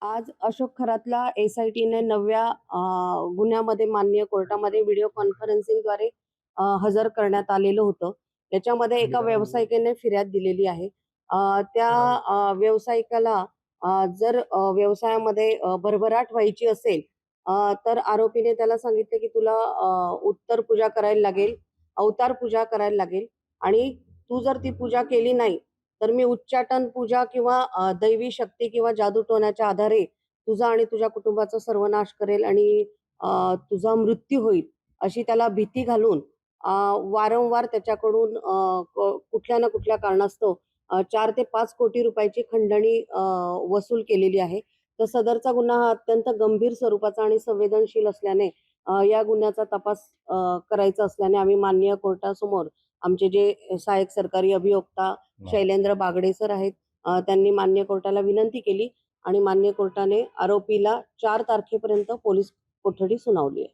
आज अशोक खरातला एस-आय-टीने नवव्या गुन्ह्यामध्ये माननीय कोर्टामध्ये व्हिडिओ कॉन्फरन्सिंगद्वारे हजर करण्यात आलेलं होतं. त्याच्यामध्ये एका व्यावसायिकेने फिर्याद दिलेली आहे. त्या व्यावसायिकाला जर व्यवसायामध्ये भरभराट व्हायची असेल, तर आरोपीने त्याला सांगितले की तुला उत्तर पूजा करायला लागेल, अवतार पूजा करायला लागेल आणि तू जर ती पूजा केली नाही, तर मी उच्चाटन पूजा किंवा दैवी शक्ती किंवा जादूटोण्याच्या आधारे तुझा आणि तुझ्या कुटुंबाचा सर्वनाश करेल आणि तुझा मृत्यू होईल, अशी त्याला भीती घालून वारंवार त्याच्याकडून कुठल्या ना कुठल्या कारणास्तव 4 ते 5 कोटी रुपयाची खंडणी वसूल केलेली आहे. तर सदरचा गुन्हा हा अत्यंत गंभीर स्वरूपाचा आणि संवेदनशील असल्याने या गुन्ह्याचा तपास करायचा असल्याने आम्ही माननीय कोर्टासमोर आमचे जे सहाय्यक सरकारी अभियोक्ता वाह! शैलेंद्र बागडे सर आहेत. त्यांनी माननीय कोर्टाला विनंती केली आणि माननीय कोर्टाने आरोपीला 4 तारखेपर्यंत पोलीस कोठडी सुनावली आहे.